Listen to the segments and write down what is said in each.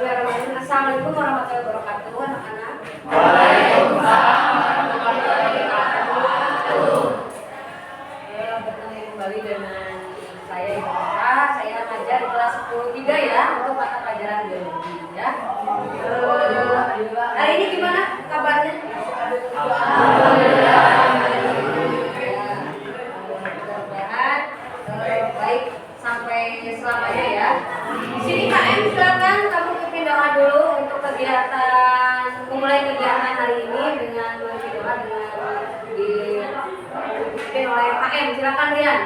Bismillahirrahmanirrahim. Assalamualaikum warahmatullahi wabarakatuh, anak-anak. Waalaikumsalam warahmatullahi wabarakatuh. Bertemu kembali dengan saya Ibu Nora. Saya ngajar di kelas 10-3 ya untuk mata pelajaran biologi ya. Hari ini gimana kabarnya? Alhamdulillah. Mudah-mudahan baik sampai selamanya ya. Di sini KM silakan kamu pimpin doa dulu untuk kegiatan memulai kegiatan hari ini dengan mempimpin doa dengan dipimpin oleh KM. Silakan Rian.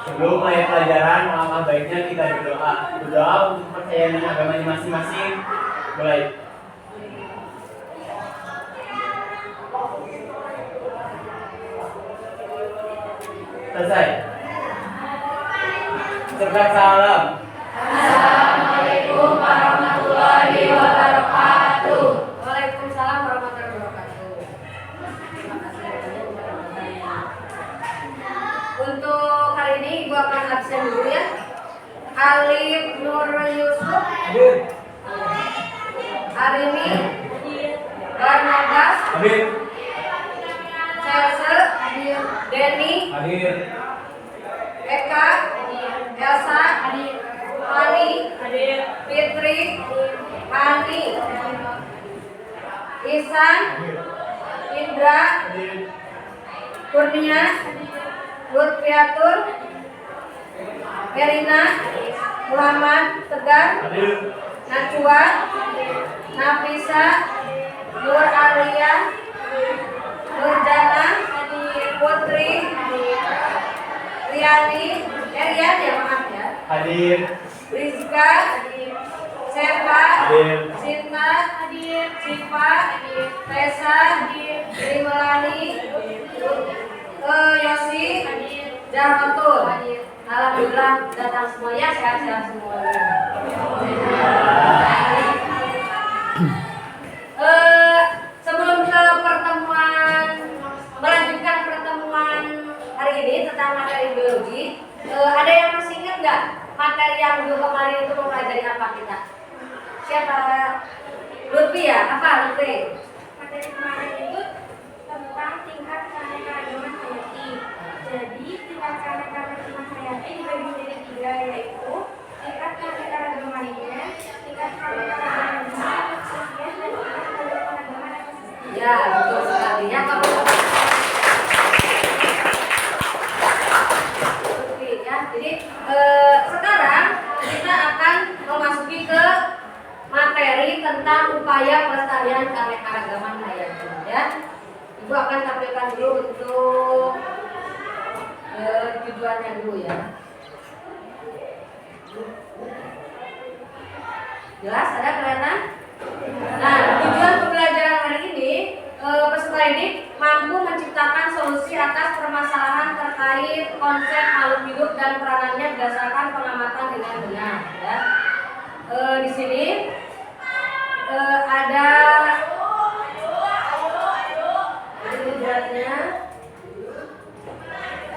Sebelum mulai pelajaran, alangkah baiknya kita berdoa. Berdoa untuk kepercayaan agamanya masing-masing. Mulai. Selesai. Serta salam. Assalamualaikum warahmatullahi wabarakatuh. Waalaikumsalam warahmatullahi wabarakatuh. Terima kasih. Untuk hari ini Ibu akan absen dulu ya. Alif Nur Yusuf, Hadir. Arini, Barnabas, Hadir. Celse, Denny, Hadir. Eka, Elsa, Fani, Fitri, Hani, Ihsan, Indra, Kurnia, Lutfiatur, Erina, Muhammad, Tegar, Hadir. Najwa, Nafisa, Nur Alia, Nurjana, Putri, Riani, Rian ya maaf ya, Hadir. Rizka, Sefa, Hadir. Sinta, Siva, Tessa, Rimlani, Yosi, Jahrotul. Alhamdulillah datang semuanya, sehat-sehat semuanya. Sebelum ke pertemuan, melanjutkan pertemuan hari ini tentang materi biologi, ada yang masih ingat nggak materi yang minggu kemarin itu mempelajari apa kita? Siapa? Lutfi ya? Apa Lutfi? Materi kemarin itu tentang tingkat keanekaragaman hayati. Jadi tingkat keanekaragaman hayati dibagi menjadi 3, yaitu tingkat keanekaragamannya, tingkat keanekaragaman spesies, dan tingkat keanekaragaman ekosistem. Ya, betul sekali. Ya, kamu. Lutfi ya. Jadi sekarang kita akan memasuki ke materi tentang upaya pelestarian keanekaragaman hayati ya. Ibu akan tampilkan dulu untuk tujuannya dulu ya. Jelas ada kelihatan? Nah, tujuan pembelajaran hari ini peserta didik mampu menciptakan solusi atas permasalahan terkait konsep makhluk hidup dan peranannya berdasarkan pengamatan dengan benar ya. Di sini ada tujuannya.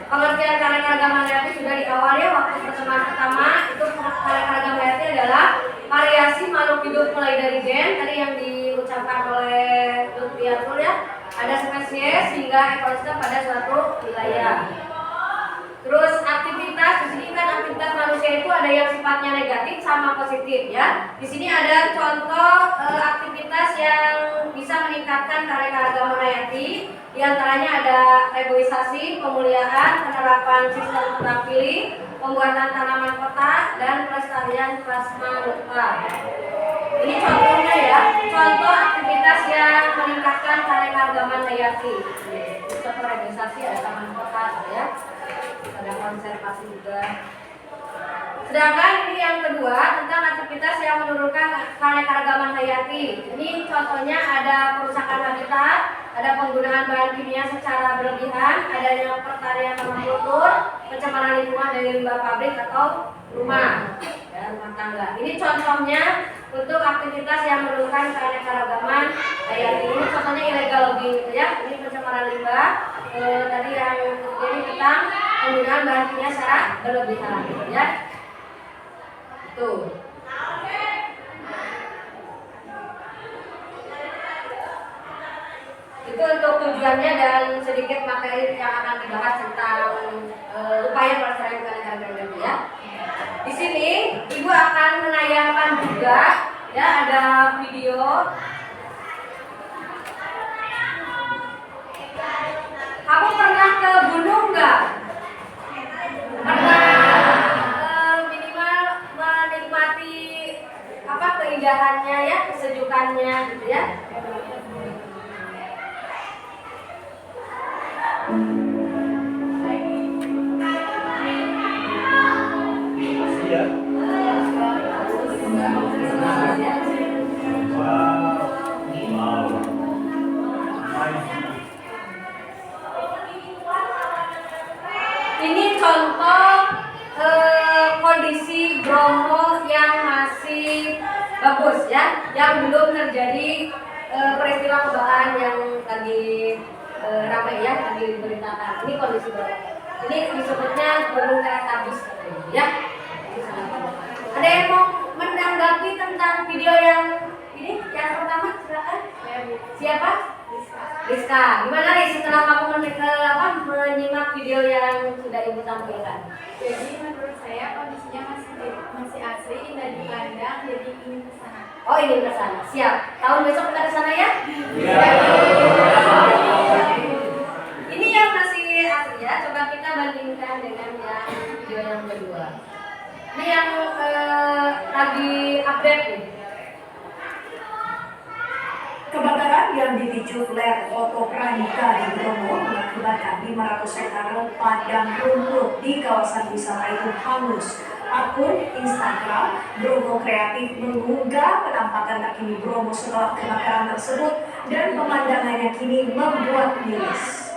Pengertian keanekaragaman hayati sudah di awal ya, waktu pertemuan pertama itu keanekaragaman hayati adalah variasi makhluk hidup mulai dari gen tadi yang diucapkan oleh Lutfiatul ya, ada spesies hingga ekosistem pada suatu wilayah. Terus aktivitas, di sini kan aktivitas manusia itu ada yang sifatnya negatif sama positif ya. Di sini ada contoh aktivitas yang bisa meningkatkan keanekaragaman hayati. Di antaranya ada reboisasi, pemuliaan, penerapan sistem tebang pilih, pembuatan tanaman kotak, dan pelestarian plasma nutfah. Ini contohnya ya, contoh aktivitas yang meningkatkan keanekaragaman hayati. Contoh reboisasi ada taman kotak ya. Ada konservasi juga. Sedangkan ini yang kedua tentang aktivitas yang menurunkan keanekaragaman hayati. Ini contohnya ada perusakan habitat, ada penggunaan bahan kimia secara berlebihan, adanya pertanian monokultur, pencemaran lingkungan dari limbah pabrik atau rumah dan rumah tangga. Ini contohnya untuk aktivitas yang menurunkan keanekaragaman hayati. Ini contohnya illegal logging ya. Ini pencemaran limbah. Tadi yang jadi tentang penggunaan bahan kimia secara berlebihan ya. Tuh. tujuannya dan sedikit materi yang akan dibahas tentang upaya pelestarian keanekaragaman ya. Di sini Ibu akan menayangkan juga ya ada video. Kamu pernah ke gunung nggak? Pernah minimal menikmati apa keindahannya ya, kesejukannya gitu ya. Iya. Ini contoh kondisi Bromo yang masih bagus ya, yang belum terjadi peristiwa kebakaran yang lagi ramai ya, lagi diberitakan. Ini kondisi Bromo. Ini disebutnya Gunung Teletabis ya. Ada yang mau menanggapi tentang video yang ini? Yang pertama silakan. Siapa? Rizka. Gimana nih setelah kamu menyimak video yang sudah Ibu tampilkan? Jadi menurut saya kondisinya masih asri, indah dipandang, jadi ingin ke sana. Oh ingin ke sana. Siap. Tahun besok kita ke sana ya? Iya. Ini yang masih asli ya. Coba kita bandingkan dengan yang video yang kedua. Ini yang lagi update nih. Kebakaran yang dipicu flare fotogranika di Bromo mengakibatkan 500 hektar padang rumput di kawasan wisata itu hangus. Akun Instagram Bromo Kreatif mengunggah penampakan terkini Bromo setelah kebakaran tersebut dan pemandangannya kini membuat miris.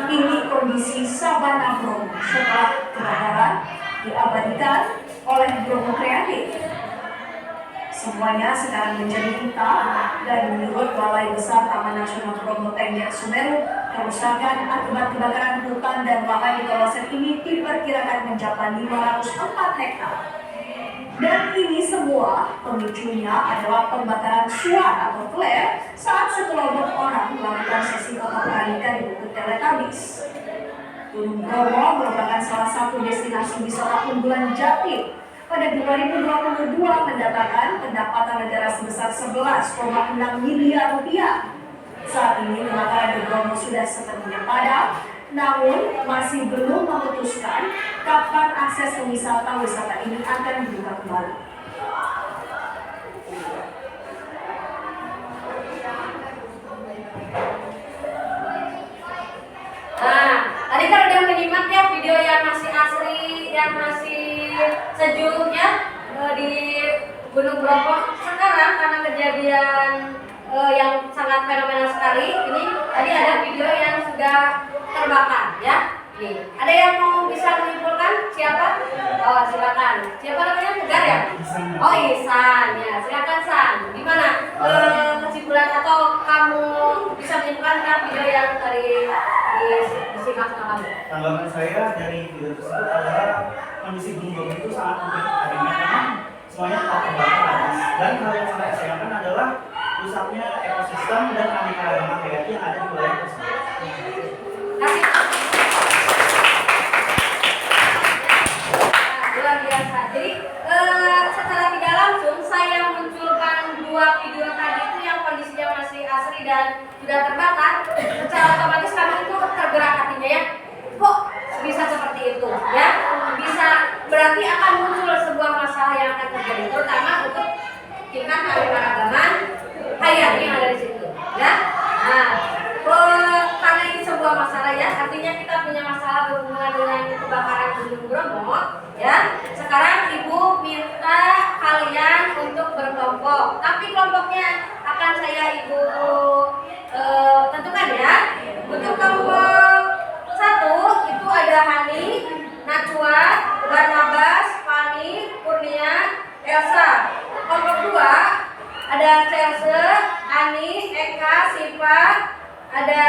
Ini kondisi Sabana Bromo setelah kebakaran diabadikan oleh Bromo Kreatif. Semuanya sekarang menjadi hitam dan menurut Balai Besar Taman Nasional Bromo Tengger Sumeru, kerusakan akibat kebakaran hutan dan lahan di kawasan ini diperkirakan mencapai 504 hektar. Dan ini semua pemicunya adalah pembakaran suar atau flare saat sekelompok orang melakukan sesi fotogranika di Bukit Teletabis. Gunung Bromo merupakan salah satu destinasi wisata unggulan Jatim. Pada 2022 mendatangkan pendapatan negara sebesar 11,6 miliar rupiah. Saat ini kebakaran di Bromo sudah sepenuhnya padam, namun masih belum memutuskan kapan akses ke wisata ini akan dibuka kembali. Nah, tadi kan udah menyimak ya video yang masih asli, yang masih sejuk ya di Gunung Bromo. Sekarang karena kejadian yang sangat fenomenal sekali, ini tadi ada video yang sudah terbakar ya. Nih, ada yang mau bisa menyimpulkan siapa? Oh, silakan. Siapa namanya? Tegar ya? Oh, Ihsan ya. Silakan San. Gimana kesimpulan atau kamu bisa menyimpulkan kan video yang tadi disimak sama kamu? Tanggapan saya dari video tersebut adalah kondisi Gunung Bromo itu sangat penting adanya karena semuanya telah terbakar habis. Dan hal yang sangat disayangkan adalah rusaknya ekosistem dan keanekaragaman hayati yang ada di wilayah tersebut. Kasih. Luar biasa. Jadi secara tidak langsung saya munculkan dua video tadi itu yang kondisinya masih asri dan sudah terbakar. Secara otomatis kami itu tergerak hatinya ya. Kok bisa seperti itu ya? Bisa berarti akan muncul sebuah masalah yang akan terjadi, terutama untuk tingkat keanekaragaman hayati yang ada di situ ya. Nah, karena ini sebuah masalah ya, artinya kita punya masalah berhubungan dengan kebakaran Gunung Bromo ya. Sekarang Ibu minta kalian untuk berkelompok, tapi kelompoknya akan saya Ibu tentukan ya. Untuk kelompok 1 itu ada Hani, Najwa, Barnabas, Fani, Kurnia, Elsa. Kelompok 2 ada Chelse, Ani, Eka, Siva, ada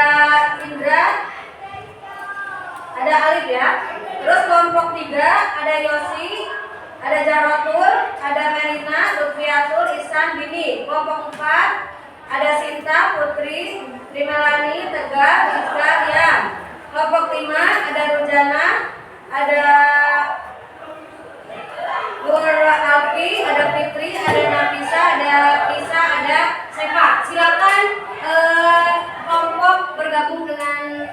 Indra, ada Alif ya. Terus kelompok 3 ada Yosi, ada Jarotul, ada Melina, Lutfiatul, Ihsan, Bini. Kelompok 4 ada Sinta, Putri, Trimelani, Tegar, Ika, Rian. Kelompok 5 ada Rujana, ada Nur Alfi, ada Fitri, ada Nafisa, ada Isa, ada Sefa. Silakan kelompok bergabung dengan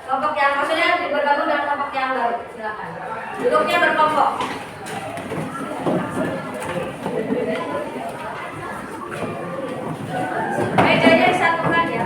kelompok yang maksudnya bergabung dengan kelompok yang baru. Silakan. Duduknya berkelompok. Mejanya disatukan ya.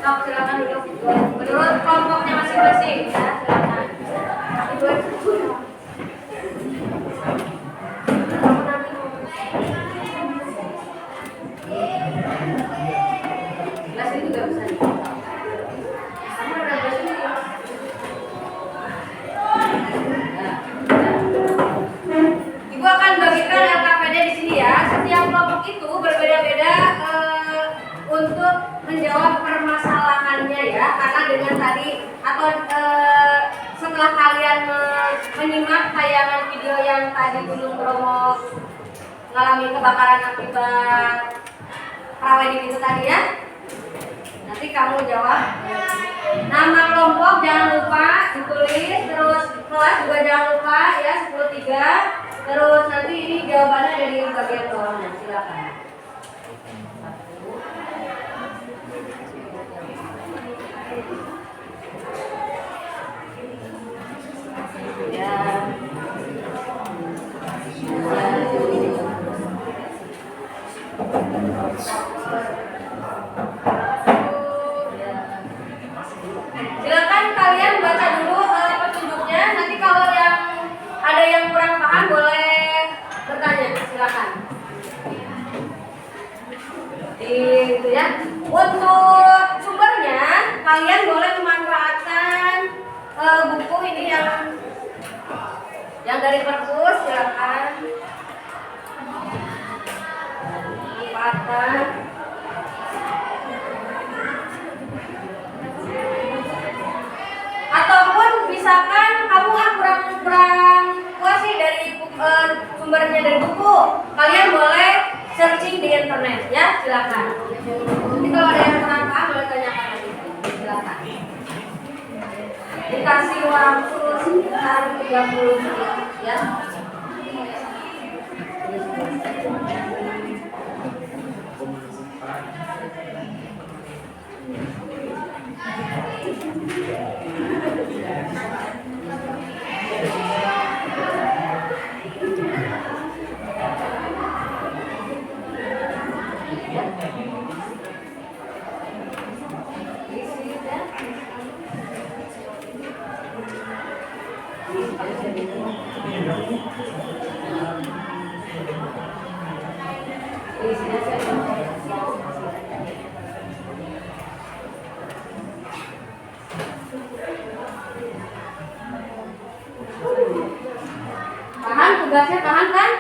Sok, silakan duduk menurut kelompoknya masing-masing ya, silakan. Kelas ini juga bisa. Kamu ada kelas ini ya? Ibu akan bagikan LKPD di sini ya. Setiap kelompok itu berbeda-beda untuk menjawab permasalahannya ya, karena dengan tadi atau setelah kalian menyimak tayangan video yang tadi Gunung Bromo mengalami kebakaran akibat prawedding itu tadi ya, nanti kamu jawab nama kelompok jangan lupa ditulis, terus kelas juga jangan lupa ya 10-3, terus nanti ini jawabannya ada di bagian bawahnya. Silakan. Silakan kalian baca dulu petunjuknya. Nanti kalau yang ada yang kurang paham boleh bertanya. Silakan. Itu ya. Untuk sumbernya kalian boleh memanfaatkan buku ini yang dari perpus. Silakan. Manfaatkan. Ataupun misalkan kamu kurang puas sih dari sumbernya dari buku, kalian boleh searching di internet ya, silakan. Jadi kalau ada yang kurang paham boleh tanyakan lagi, silakan. Dikasih waktu sekitar 30 menit ya. Paham tugasnya, paham kan?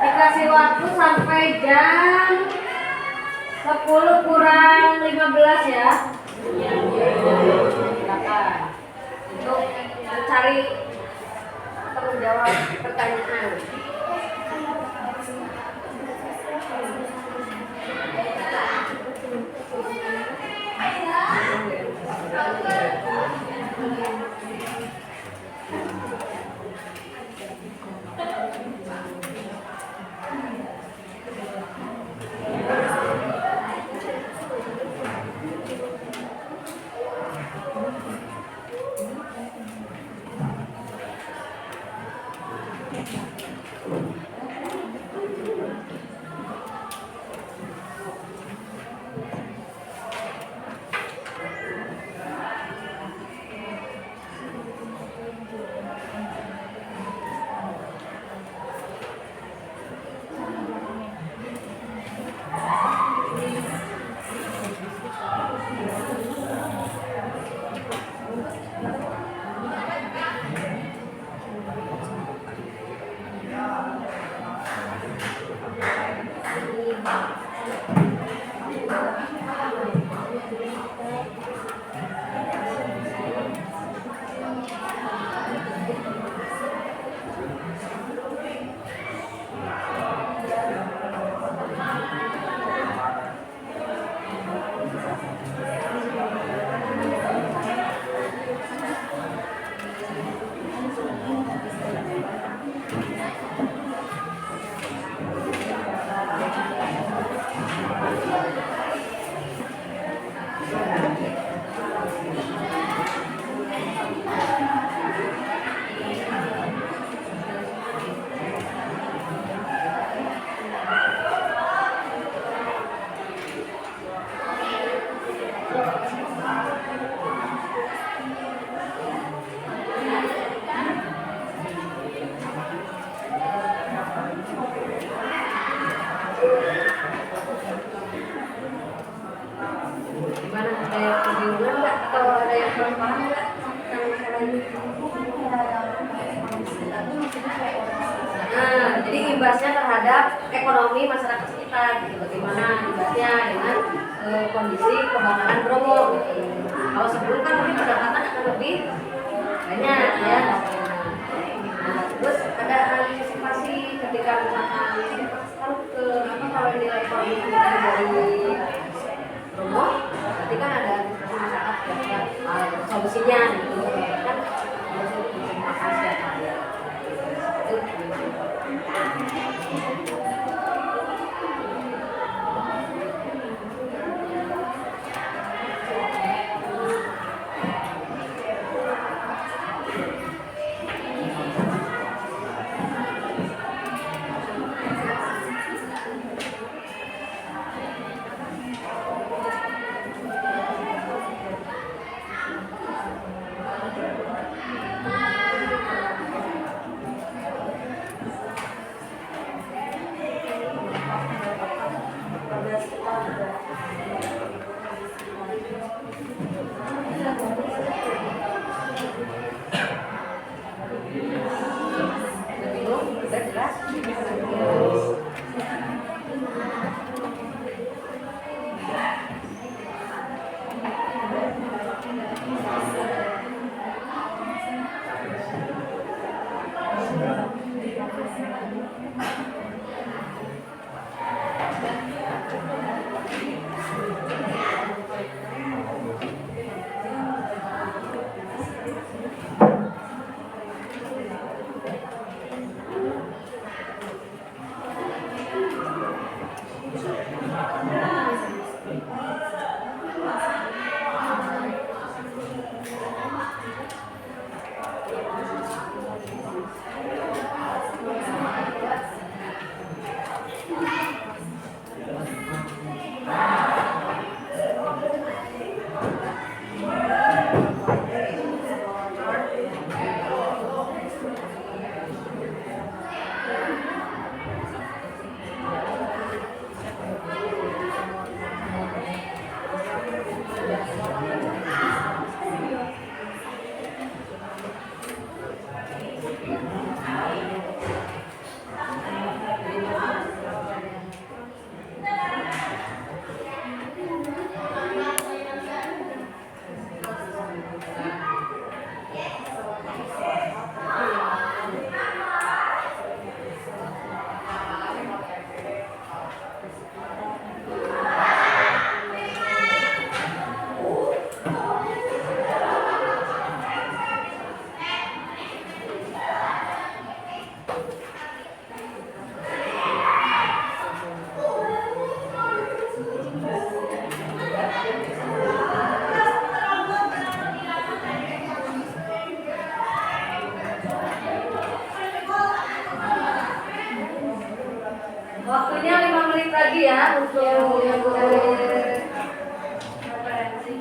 Dikasih waktu sampai jam 10 kurang 15 ya. Silakan. Untuk mencari atau menjawab pertanyaan. Gimana, ada yang kebingungan nggak atau ada yang kurang paham nggak tentang masalah ini? Nah, jadi imbasnya terhadap ekonomi masyarakat sekitar, gitu. Bagaimana imbasnya dengan kondisi kebakaran Bromo, gitu. Kalau sebelum kan mungkin pendapatan akan lebih banyak ya. Nah, terus ada antisipasi ketika misalkan kan ke apa kalau nilai ekonomi dari Bromo, berarti kan ada masyarakat yang solusinya gitu kan harus makan setiap hari. ya untuk yang dari referensi.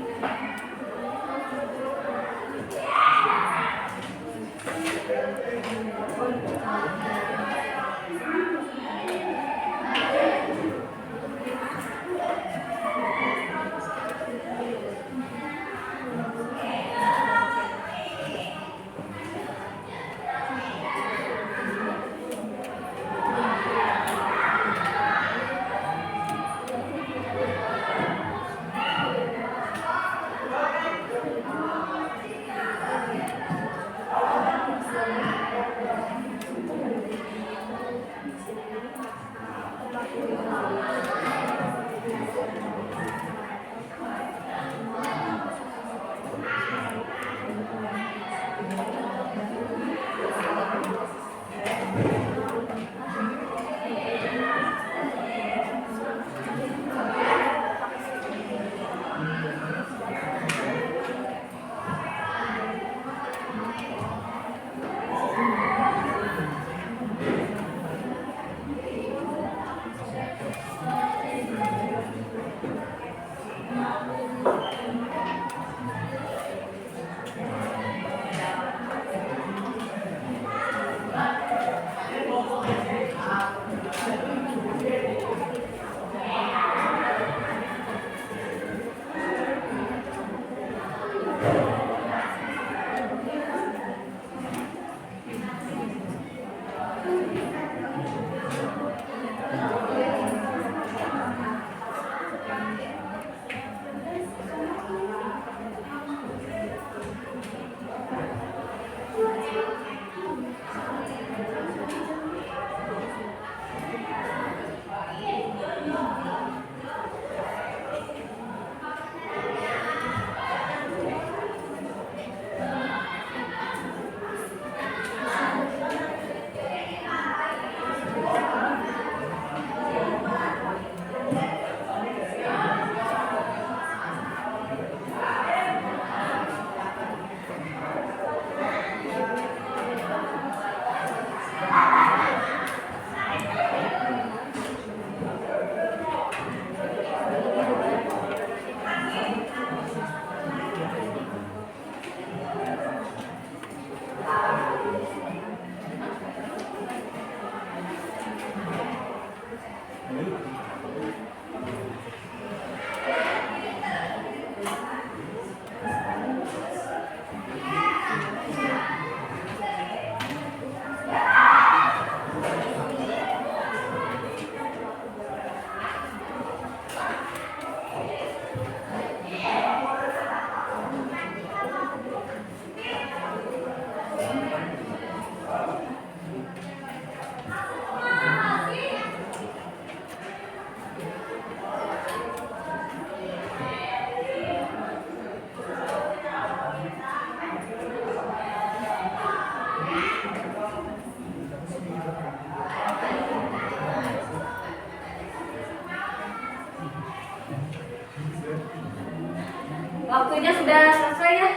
Waktunya sudah selesai ya.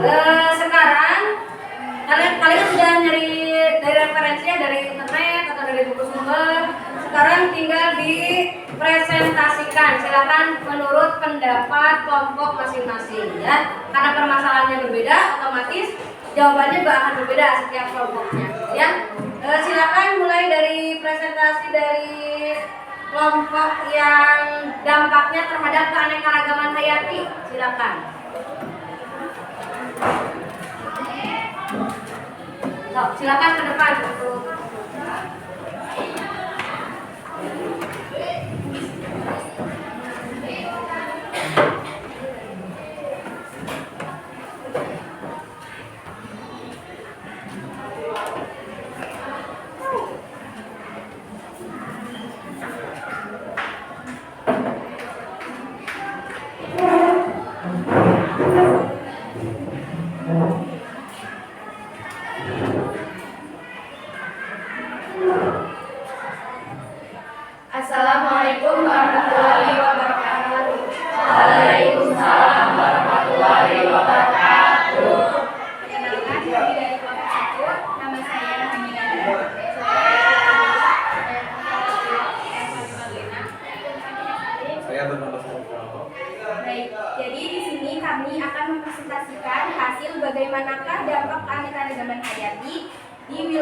Nah, sekarang kalian sudah nyari dari referensinya dari internet atau dari buku sumber. Sekarang tinggal dipresentasikan. Silakan menurut pendapat kelompok masing-masing ya. Karena permasalahannya berbeda, otomatis jawabannya juga akan berbeda setiap kelompoknya ya. Silakan mulai dari presentasi dari kelompok yang dampaknya terhadap keanekaragaman hayati. Silakan. So, silakan ke depan untuk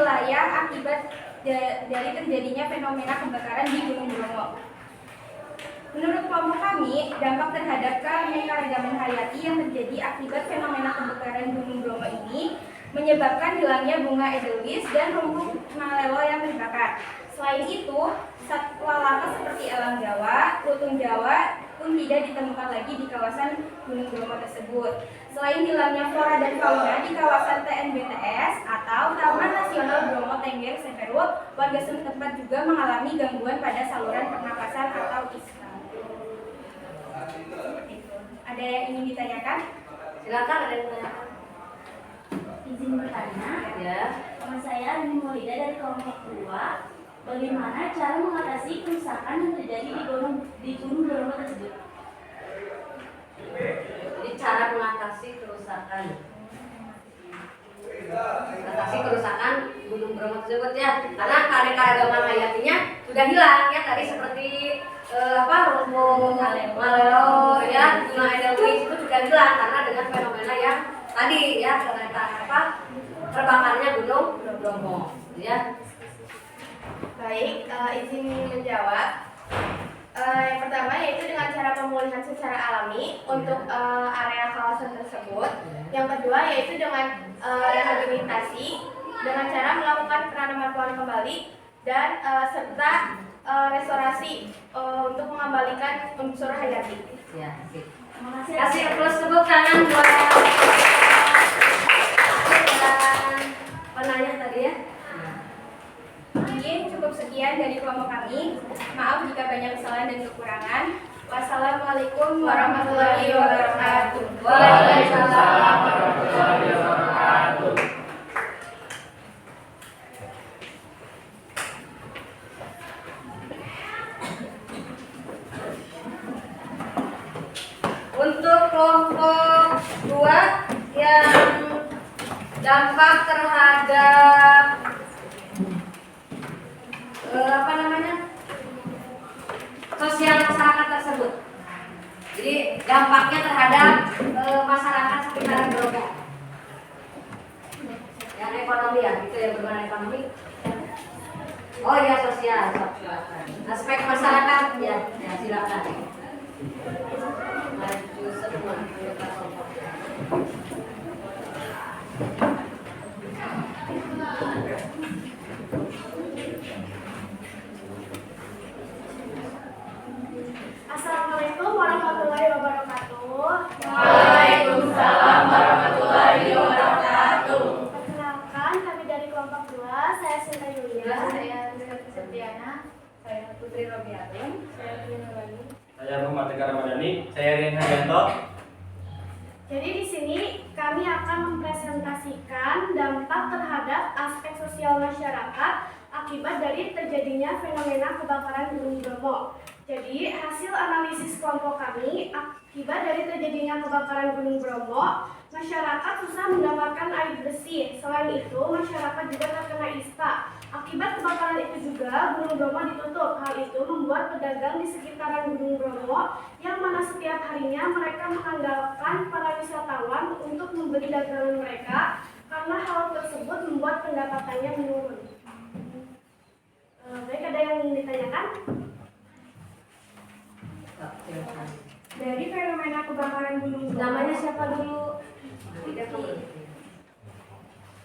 wilayah akibat dari terjadinya fenomena kebakaran di Gunung Bromo. Menurut kelompok kami, dampak terhadap keanekaragaman hayati yang terjadi akibat fenomena kebakaran Gunung Bromo ini menyebabkan hilangnya bunga edelweiss dan rumput maleo yang terbakar. Selain itu, satwa langka seperti elang Jawa, lutung Jawa pun tidak ditemukan lagi di kawasan Gunung Bromo tersebut. Selain hilangnya flora dan fauna di kawasan TNBTS atau Taman Nasional Bromo Tengger Semeru, warga setempat juga mengalami gangguan pada saluran pernapasan atau ispa. Ada yang ingin ditanyakan? Silakan, ada yang bertanya. Izin bertanya, Ya. nama saya Rini Maulida dari kelompok 2. Bagaimana cara mengatasi kerusakan yang terjadi di Gunung Bromo tersebut? Jadi cara mengatasi kerusakan. Mengatasi kerusakan Gunung Bromo tersebut ya, karena keanekaragaman hayatinya sudah hilang ya, tadi seperti rumput maleo ya, bunga edelweiss itu juga hilang karena dengan fenomena yang tadi ya, karena terbakarnya Gunung Bromo ya. Baik, izin menjawab. Yang pertama yaitu dengan cara pemulihan secara alami untuk area kawasan tersebut. Yang kedua yaitu dengan rehabilitasi dengan cara melakukan penanaman pohon kembali dan serta restorasi untuk mengembalikan unsur hayati. Ya, oke. Terima kasih. Kasih plus tepuk tangan buat penanya tadi ya. Mungkin cukup sekian dari kelompok kami. Maaf jika banyak kesalahan dan kekurangan. Wassalamualaikum warahmatullahi wabarakatuh. Waalaikumsalam. Untuk kelompok 2 yang dampak terhadap sosial masyarakat tersebut. Jadi dampaknya terhadap masyarakat sekitar Bromo. Yang ekonomi ya, itu yang berhubungan ekonomi. Oh ya, sosial, silakan. Aspek masyarakat ya, silakan. Maju semua anggota kelompok. Assalamualaikum warahmatullahi wabarakatuh. Waalaikumsalam warahmatullahi wabarakatuh. Perkenalkan, kami dari kelompok 2. Saya Sinta Yulia. Saya Rizky Septiana. Saya Putri Robiatun. Saya Putri. Saya Muhammad Tegar Ramadhani. Saya Rian Haryanto. Jadi di sini kami akan mempresentasikan dampak terhadap aspek sosial masyarakat akibat dari terjadinya fenomena kebakaran Gunung Bromo. Jadi hasil analisis kelompok kami, akibat dari terjadinya kebakaran Gunung Bromo, masyarakat susah mendapatkan air bersih. Selain itu, masyarakat juga terkena ispa. Akibat kebakaran itu juga Gunung Bromo ditutup. Hal itu membuat pedagang di sekitaran Gunung Bromo yang mana setiap harinya mereka mengandalkan para wisatawan untuk membeli dagangan mereka karena hal tersebut membuat pendapatannya menurun. Baik, ada yang ingin ditanyakan? Dari fenomena kebakaran Gunung Bromo. Namanya siapa dulu?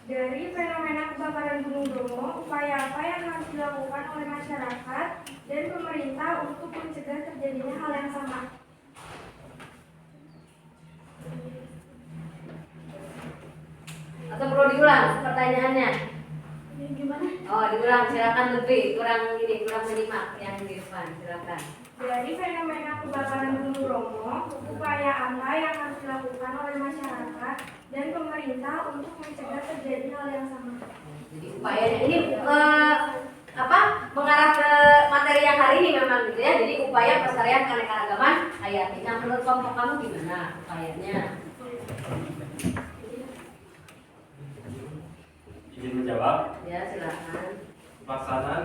Dari fenomena kebakaran Gunung Bromo, upaya apa yang harus dilakukan oleh masyarakat dan pemerintah untuk mencegah terjadinya hal yang sama? Atau perlu diulang pertanyaannya? Ini gimana? Oh, diulang, silakan lebih kurang menyimak yang di depan, silakan. Dari fenomena kebakaran Gunung Bromo, upaya apa yang harus dilakukan oleh masyarakat dan pemerintah untuk mencegah terjadi hal yang sama? Jadi upayanya ini mengarah ke materi yang hari ini memang gitu ya. Jadi upaya pelestarian keanekaragaman hayati. Nah, menurut kelompok kamu gimana upayanya? Izin menjawab. Ya, silakan. Pelaksanaan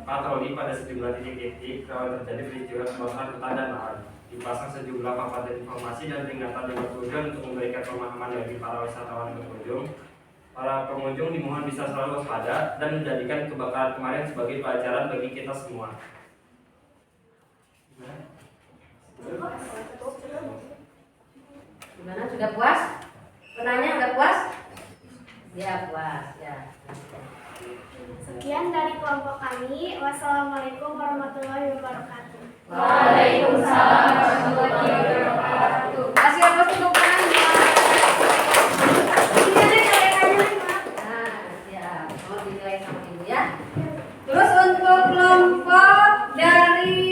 patroli pada sejumlah titik-titik rawan terjadi peristiwa kebakaran hutan dan lahan. Dipasang sejumlah papan informasi dan peringatan yang bertujuan untuk memberikan pemahaman bagi para wisatawan yang berkunjung Para pengunjung dimohon bisa selalu waspada dan menjadikan kebakaran kemarin sebagai pelajaran bagi kita semua. Gimana? Sudah puas? Penanya udah puas? Ya puas. Ya. Sekian dari kelompok kami. Wassalamualaikum warahmatullahi wabarakatuh. Waalaikumsalam warahmatullahi wabarakatuh. Kasih apa untuk penanya? Nah, siap. Mau dinilai sama ibu ya. Terus untuk kelompok dari,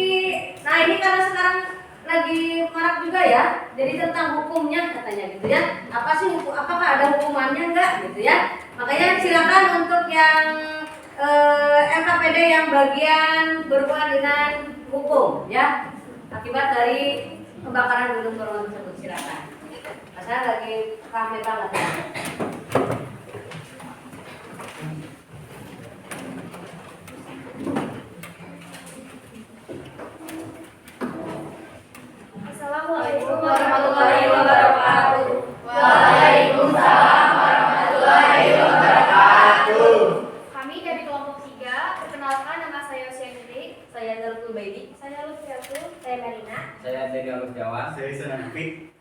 nah ini karena sekarang lagi marak juga ya, jadi tentang hukumnya katanya gitu ya. Apa sih hukum? Apakah ada hukumannya enggak gitu ya? Makanya silakan untuk yang LKPD yang bagian berhubungan dengan hukum ya, akibat dari kebakaran Gunung Bromo tersebut, silakan. Saya lagi rame banget ya. Assalamualaikum Warahmatullahi wabarakatuh. Waalaikumsalam warahmatullahi wabarakatuh. Kami dari kelompok 3, perkenalkan nama saya Syendri, Saya Nurul Baidi. saya Lutfiatul, saya Marina. Saya Dedi Alus Jawa. Saya Senafik.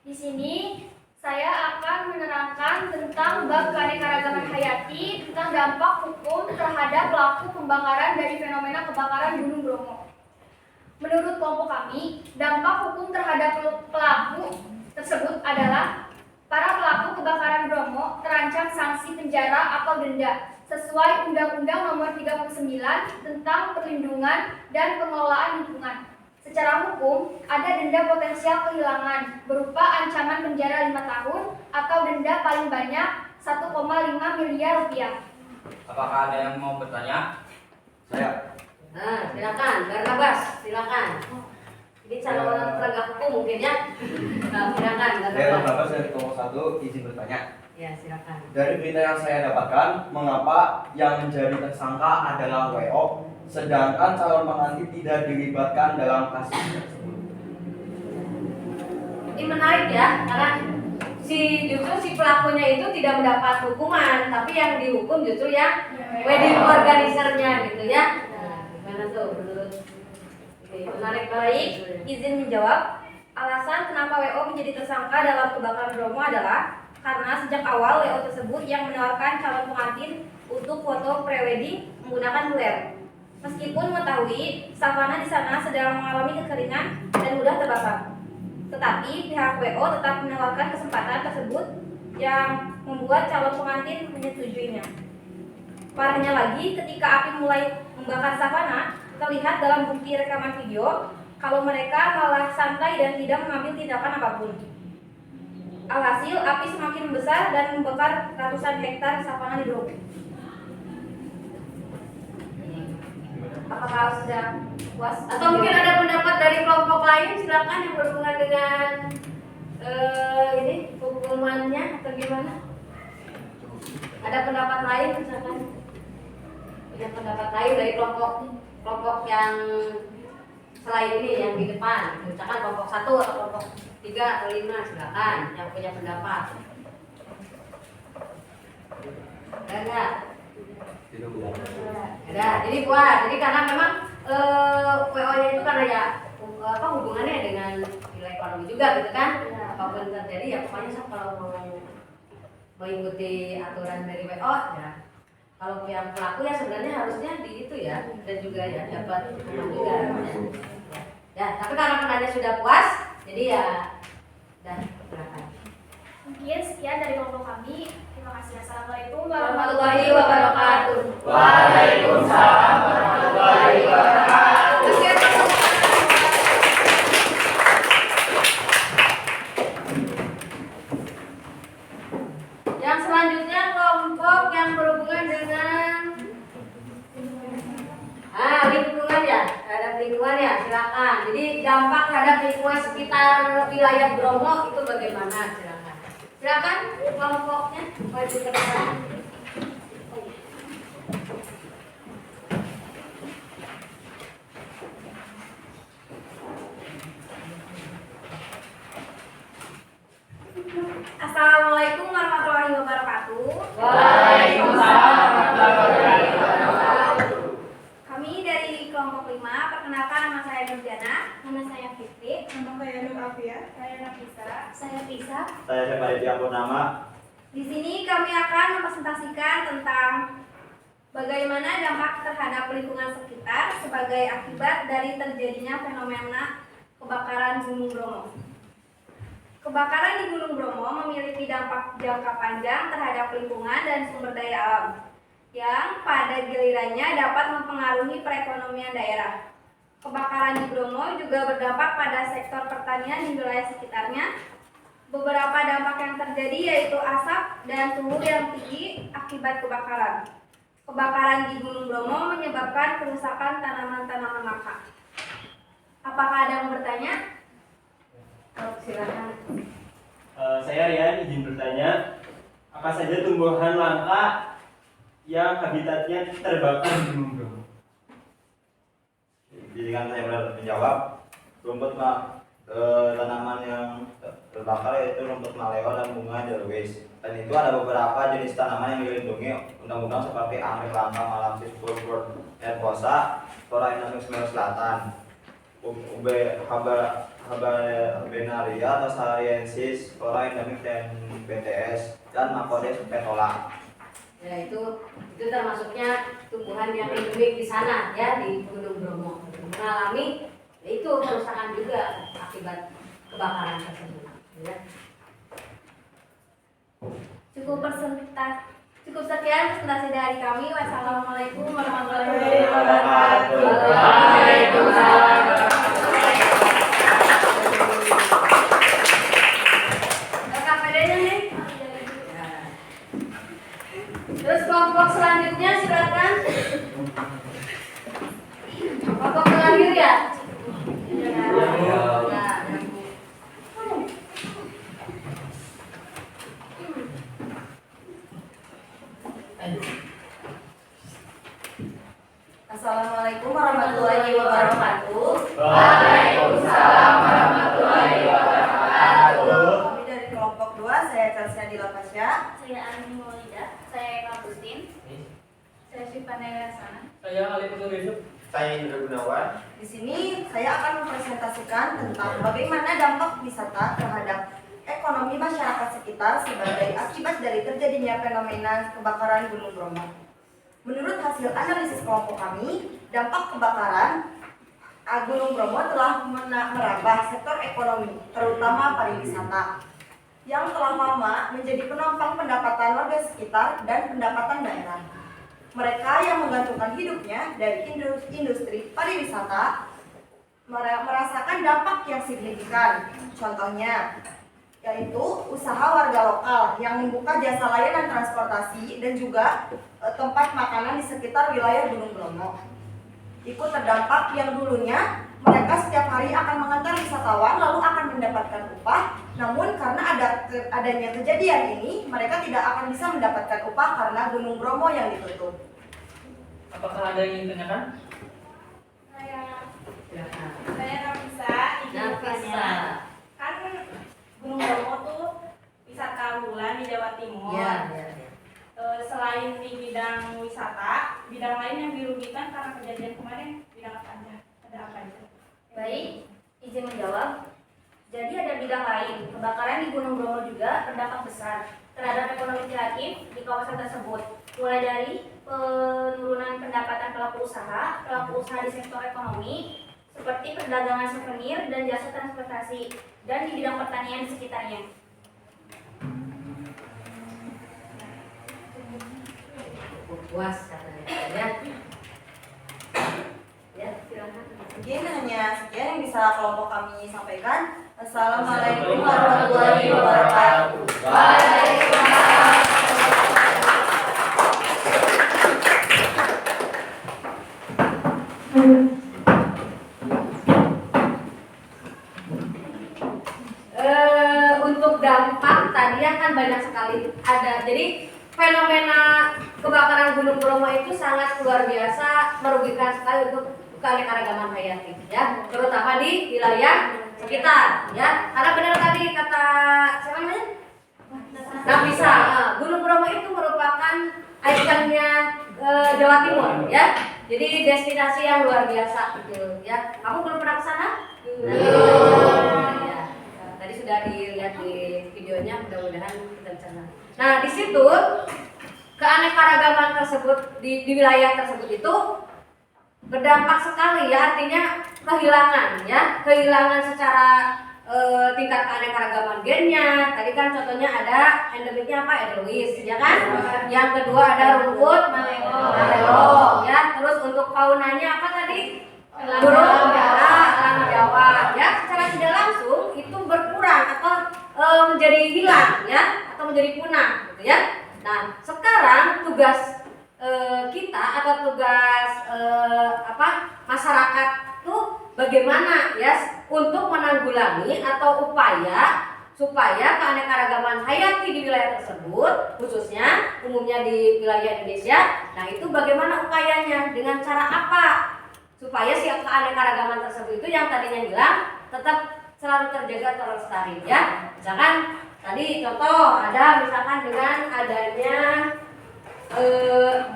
Di sini saya akan menerangkan tentang bab keanekaragaman hayati tentang dampak hukum terhadap pelaku pembakaran dari fenomena kebakaran Gunung Bromo. Menurut kelompok kami, dampak hukum terhadap pelaku tersebut adalah para pelaku kebakaran Bromo terancam sanksi penjara atau denda sesuai Undang-Undang Nomor 39 tentang Perlindungan dan Pengelolaan Lingkungan. Secara hukum, ada denda potensial kehilangan berupa ancaman penjara 5 tahun atau denda paling banyak 1,5 miliar rupiah. Apakah ada yang mau bertanya? Saya. Nah, silakan, Barnabas, silakan. Ini calon penegak hukum mungkin ya. Nah, silakan, Saya Barnabas. Barnabas dari kelompok 1, izin bertanya. Ya, silakan. Dari berita yang saya dapatkan, mengapa yang menjadi tersangka adalah WO, sedangkan calon pengantin tidak dilibatkan dalam kasus tersebut? Ini menarik ya, karena justru si pelakunya itu tidak mendapat hukuman, tapi yang dihukum justru ya wedding organizer-nya gitu ya. Nah, gimana tuh menurut? Oke, menarik, baik. Izin menjawab. Alasan kenapa WO menjadi tersangka dalam kebakaran Bromo adalah karena sejak awal WO tersebut yang menawarkan calon pengantin untuk foto prewedding menggunakan flare. Meskipun mengetahui savana di sana sedang mengalami kekeringan dan mudah terbakar, tetapi pihak WO tetap menawarkan kesempatan tersebut yang membuat calon pengantin menyetujuinya. Parahnya lagi, ketika api mulai membakar savana, terlihat dalam bukti rekaman video kalau mereka malah santai dan tidak mengambil tindakan apapun. Alhasil, api semakin membesar dan membakar ratusan hektar savana di Bromo. Apakah sudah puas? Atau mungkin ada pendapat dari kelompok lain? Silakan yang berhubungan dengan ini hukumannya atau gimana? Ada pendapat lain misalkan? Ada pendapat lain dari kelompok yang selain ini yang di depan, misalkan kelompok 1 atau kelompok 3 atau 5, silakan yang punya pendapat. Ada nggak? Ada. Jadi puas. Jadi karena memang WO-nya itu karena ya hubungannya dengan nilai ekonomi juga gitu kan. Apapun terjadi ya pokoknya kalau mau mengikuti aturan dari WO ya. Kalau yang pelaku ya sebenarnya harusnya di itu ya, dan juga ya dapat hukuman juga. Ya, tapi karena penanya sudah puas, jadi ya udah silakan. Mungkin sekian dari kelompok kami. Terima kasih. Assalamualaikum Warahmatullahi wabarakatuh. Waalaikumsalam warahmatullahi wabarakatuh. Yang selanjutnya kelompok yang berhubungan dengan lingkungan ya, terhadap lingkungan ya, silakan. Jadi dampak terhadap lingkungan sekitar wilayah Bromo itu bagaimana, silakan. Silakan kelompoknya maju ke depan. Assalamualaikum warahmatullahi wabarakatuh. Saya Nafisa. Saya Pisa. Saya Syafaridia Purnama. Di sini kami akan mempresentasikan tentang bagaimana dampak terhadap lingkungan sekitar sebagai akibat dari terjadinya fenomena kebakaran Gunung Bromo. Kebakaran di Gunung Bromo memiliki dampak jangka panjang terhadap lingkungan dan sumber daya alam, yang pada gilirannya dapat mempengaruhi perekonomian daerah. Kebakaran di Bromo juga berdampak pada sektor pertanian di wilayah sekitarnya. Beberapa dampak yang terjadi yaitu asap dan suhu yang tinggi akibat kebakaran. Kebakaran di Gunung Bromo menyebabkan kerusakan tanaman-tanaman langka. Apakah ada yang bertanya? Silakan. Saya Rian, izin bertanya, apa saja tumbuhan langka yang habitatnya terbakar di Gunung Bromo? Jadikan saya menjawab, tanaman yang terbakar yaitu rumput maleo dan bunga jerwis. Dan itu ada beberapa jenis tanaman yang dilindungi undang-undang seperti anggrek langka, malamsis purpur, herbosa, flora endemik Sumatera Selatan, Habenaria atau Sariensis, flora endemik dan BTS, dan Macodes petola. Ya itu termasuknya tumbuhan yang endemik di sana ya, di Gunung Bromo. Mengalami itu kerusakan juga akibat kebakaran tersebut. Ya. Cukup sekian presentasi dari kami. Wassalamualaikum warahmatullahi wabarakatuh. Waalaikumsalam. KPD-nya nih. Terus kelompok selanjutnya silakan. Kelompok terakhir ya. Assalamualaikum warahmatullahi wabarakatuh. Waalaikumsalam warahmatullahi wabarakatuh. Kami dari kelompok 2, saya Chelsea Adila Pasya. Saya Armi Maulida. Saya Eka Agustin. Saya Syifa Nayasana. Saya Ali Putu Yusuf. Saya Indra Gunawan. Di sini saya akan mempresentasikan tentang bagaimana dampak wisata terhadap ekonomi masyarakat sekitar sebagai akibat dari terjadinya fenomena kebakaran Gunung Bromo. Menurut hasil analisis kelompok kami, dampak kebakaran Gunung Bromo telah merambah sektor ekonomi, terutama pariwisata, yang telah lama menjadi penopang pendapatan warga sekitar dan pendapatan daerah. Mereka yang menggantungkan hidupnya dari industri pariwisata merasakan dampak yang signifikan. Contohnya, yaitu usaha warga lokal yang membuka jasa layanan transportasi dan juga tempat makanan di sekitar wilayah Gunung Bromo. Ikut terdampak yang dulunya mereka setiap hari akan mengantar wisatawan lalu akan mendapatkan upah, namun karena adanya kejadian ini mereka tidak akan bisa mendapatkan upah karena Gunung Bromo yang ditutup. Apakah ada yang ingin ditanyakan? Saya Nafisa. Nafisa. Kan Gunung Bromo tuh wisata unggulan di Jawa Timur. Ya. Selain di bidang wisata, bidang lain yang dirugikan karena kejadian kemarin bidang apa aja? Ada apa aja? Baik, izin menjawab. Jadi ada bidang lain, kebakaran di Gunung Bromo juga berdampak besar terhadap ekonomi kreatif di kawasan tersebut. Mulai dari penurunan pendapatan pelaku usaha di sektor ekonomi seperti perdagangan souvenir dan jasa transportasi, dan di bidang pertanian di sekitarnya. Puas katanya. Ya, silakan. Mungkin hanya sekian yang bisa kelompok kami sampaikan. Assalamualaikum warahmatullahi wabarakatuh. Untuk dampak tadi akan banyak sekali ada. Jadi fenomena kebakaran Gunung Bromo itu sangat luar biasa, merugikan sekali untuk keanekaragaman hayati, ya, terutama di wilayah sekitar, ya. Karena benar tadi kata siapa namanya? Nafisa, Gunung Bromo itu merupakan ikonnya Jawa Timur, ya. Jadi destinasi yang luar biasa gitu, ya. Kamu belum pernah ke sana? Belum. Ya. tujuannya mudah-mudahan kita bisa. Nah, di situ keanekaragaman tersebut di wilayah tersebut itu berdampak sekali ya, artinya kehilangan secara tingkat keanekaragaman gennya. Tadi kan contohnya ada endemiknya apa? Edelweiss, ya kan? Yang kedua ada rumput maleo, ya. Terus untuk faunanya apa tadi? Burung elang Jawa, ya. Secara tidak langsung itu berkurang atau menjadi hilang, ya, atau menjadi punah, gitu ya. Nah, sekarang tugas kita atau tugas masyarakat tuh bagaimana ya untuk menanggulangi atau upaya supaya keanekaragaman hayati di wilayah tersebut, khususnya umumnya di wilayah Indonesia. Nah, itu bagaimana upayanya, dengan cara apa supaya si keanekaragaman tersebut itu yang tadinya hilang tetap selalu terjaga terlestari ya. Misalkan tadi contoh ada misalkan dengan adanya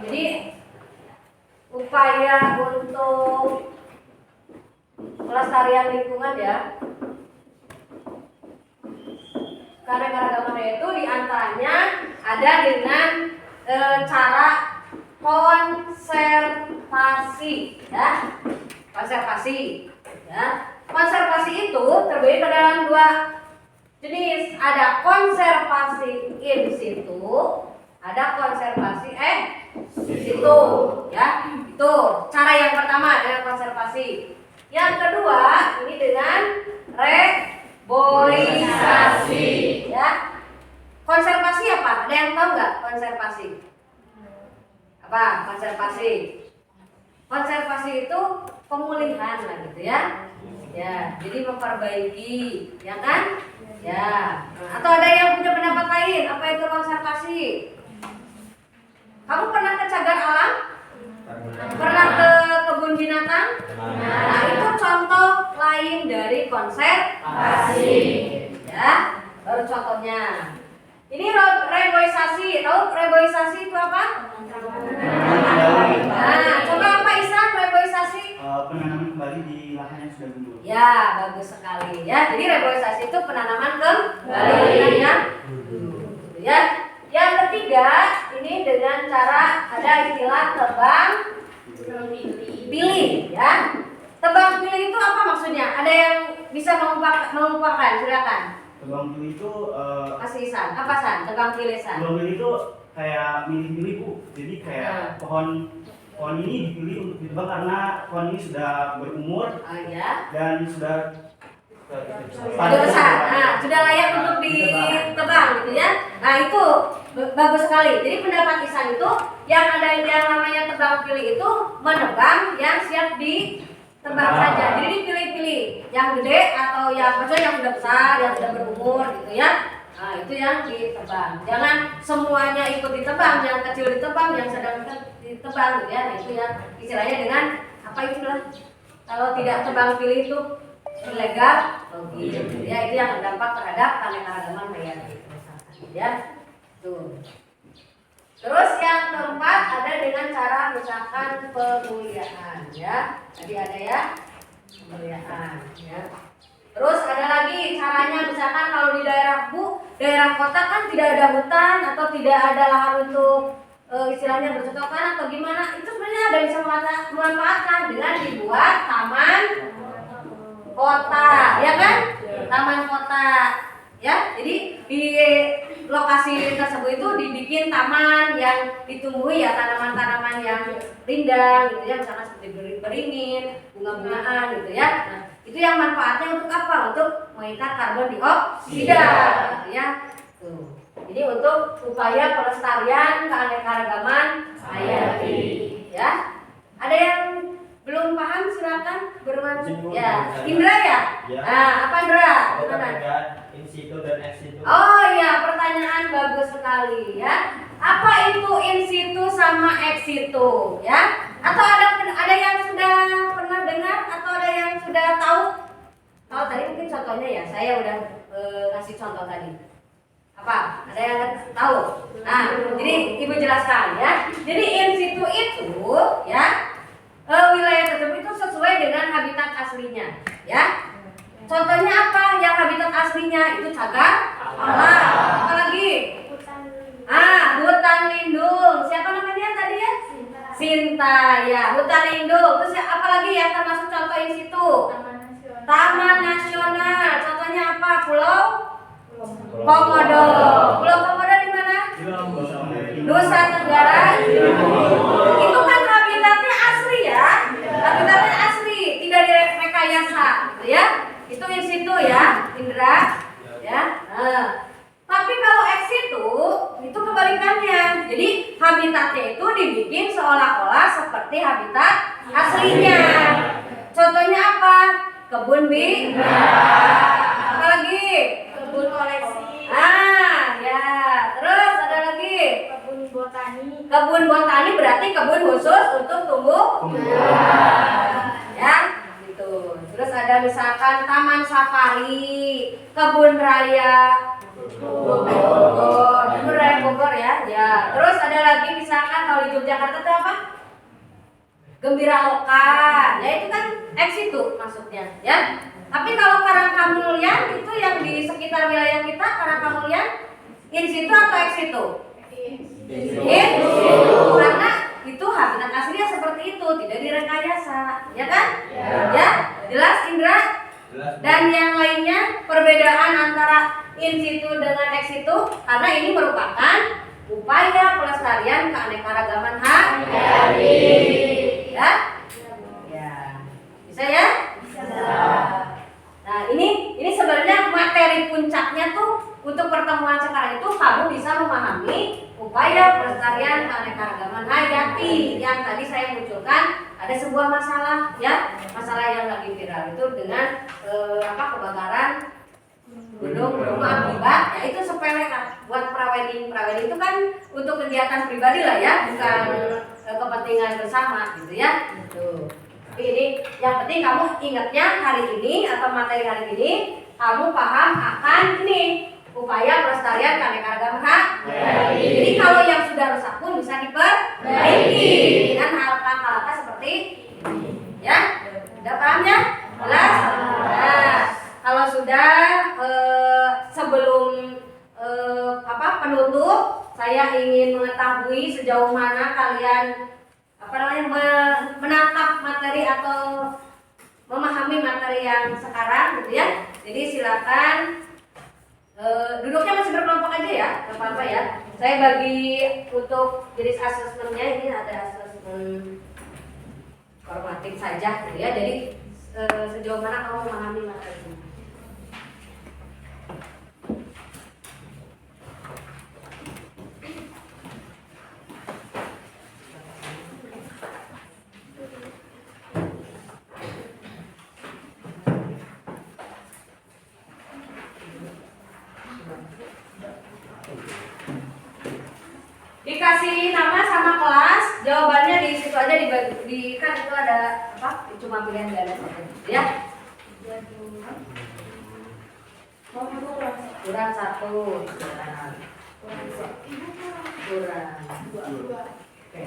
jadi upaya untuk pelestarian lingkungan ya. Keanekaragaman itu diantaranya ada dengan cara konservasi ya. Konservasi itu terbagi pada dalam dua jenis, ada konservasi in situ, ada konservasi in situ ya. Itu cara yang pertama dengan konservasi. Yang kedua ini dengan reboisasi ya. Konservasi apa? Ada yang tahu nggak konservasi? Apa konservasi? Konservasi itu pemulihan lah gitu ya. Ya, jadi memperbaiki, ya kan? Ya. Atau ada yang punya pendapat lain? Apa itu konservasi? Kamu pernah ke cagar alam? Pernah ke kebun binatang? Nah, itu contoh lain dari konservasi. Ya, baru contohnya. Ini reboisasi. Tahu reboisasi itu apa? Nah, coba apa Isan reboisasi? Penanaman kembali di lahan yang sudah gundul. Ya, bagus sekali ya. Jadi reboisasi itu penanaman kembali yang gundul. Ya. Yang ketiga, ini dengan cara ada istilah tebang pilih ya. Tebang pilih itu apa maksudnya? Ada yang bisa mengumpulkan? Silakan. Tebang pilih itu Masih Isan. Apa San? Tebang pilih San. tebang pilih itu kayak milih-milih Bu. Jadi kayak pohon ini dipilih untuk ditebang karena pohon ini sudah berumur Ya. dan sudah Sudah besar. Nah, sudah layak untuk ditebang gitu ya. Nah, itu bagus sekali. Jadi pendapat Isan itu yang ada yang namanya tebang pilih itu menebang yang siap ditebang saja. Jadi dipilih-pilih yang gede atau yang maksudnya yang sudah besar, yang sudah berumur gitu ya. Nah, itu yang ditebang. Jangan semuanya ikut ditebang, yang kecil ditebang, yang sedang ditebang gitu ya. Nah, itu yang istilahnya dengan apa itulah? Kalau tidak tebang pilih itu ilegal gitu ya. Itu yang berdampak terhadap keanekaragaman hayati ya. Tuh. Terus yang keempat ada dengan cara misalkan pemuliaan ya. Tadi ada ya pemuliaan ya. Terus ada lagi caranya misalkan kalau di daerah kota kan tidak ada hutan atau tidak ada lahan untuk istilahnya bercocokkan atau gimana, itu sebenarnya ada bisa memanfaatkan dengan dibuat taman kota, ya kan? Taman kota, ya. Jadi di lokasi tersebut itu dibikin taman yang ditumbuhi ya tanaman-tanaman yang rindang, gitu ya, misalkan seperti beringin, bunga-bungaan, gitu ya. Nah, itu yang manfaatnya untuk apa? Untuk mengikat karbon dioksida, ya. Tuh. Jadi untuk upaya pelestarian keanekaragaman hayati, ya. Ada yang belum paham silakan bermanfaat. Ya, Indra ya? Nah, apa Indra? In situ dan ex situ. Oh iya, pertanyaan bagus sekali ya. Apa itu in situ sama ex situ ya? Atau ada yang sudah pernah dengar atau ada yang sudah tahu? Tahu tadi mungkin contohnya ya, saya udah kasih contoh tadi. Apa? Ada yang tahu? Nah, jadi Ibu jelaskan ya. Jadi in situ itu ya wilayah tersebut itu sesuai dengan habitat aslinya ya. Contohnya apa? Yang habitat aslinya itu cagar alam. Apalagi? Hutan lindung. Siapa namanya tadi ya? Sinta ya, hutan lindung. Terus apalagi ya termasuk contoh in situ? Taman nasional. Contohnya apa? Pulau Komodo. Pulau Komodo di mana? Nusa Tenggara. Itu kan habitatnya asli ya. Habitatnya asli, tidak direkayasa, gitu ya. Itu in situ ya, Indra. Ya. Tapi kalau ex situ itu kebalikannya. Jadi habitatnya itu dibikin seolah-olah seperti habitat aslinya. Contohnya apa? Kebun apalagi? Kebun koleksi, Ya. Terus ada lagi? kebun botani, Kebun botani berarti kebun khusus untuk tumbuh. Ya, gitu. Terus ada misalkan taman safari, kebun raya Bogor, kebun raya Bogor ya. Ya. Terus ada lagi misalkan kalau di Yogyakarta itu apa? Gembira Loka. Ya itu kan ex situ maksudnya, ya. Tapi kalau Karangkamulyan itu yang di sekitar wilayah kita, Karangkamulyan in situ atau ex situ? In situ. Karena itu habitat aslinya seperti itu, tidak direkayasa, ya kan? Ya, jelas Indra? Dan yang lainnya perbedaan antara in situ dengan ex situ karena ini merupakan upaya pelestarian keanekaragaman hayati. Ya? Ya. Bisa ya? Bisa. Nah, ini sebenarnya materi puncaknya tuh untuk pertemuan sekarang itu kamu bisa memahami upaya pelestarian keanekaragaman hayati yang tadi saya munculkan. Ada sebuah masalah ya, masalah yang lagi viral itu dengan kebakaran gunung akibat ya itu sepele kan buat prawedding itu kan untuk kegiatan pribadi lah ya, bukan kepentingan bersama gitu ya. Tuh. Tapi ini yang penting kamu ingatnya hari ini atau materi hari ini kamu paham akan ini upaya pelestarian keanekaragaman hayati. Jadi kalau yang sudah rusak pun bisa diperbaiki dengan langkah-langkah seperti ini. Ya, udah paham ya? Jelas? Nah, kalau sudah sebelum penutup, saya ingin mengetahui sejauh mana kalian menangkap materi atau memahami materi yang sekarang, gitu ya. Jadi silakan duduknya masih berkelompok aja ya, nggak apa-apa ya. Saya bagi untuk jenis asesmennya ini ada asesmen formatif saja, gitu ya. Jadi sejauh mana kamu memahami materi ini. Dikasih nama sama kelas, jawabannya di situ aja di kan itu ada apa? Cuma pilihan ganda saja, ya. Kurang satu, kurang dua. Oke.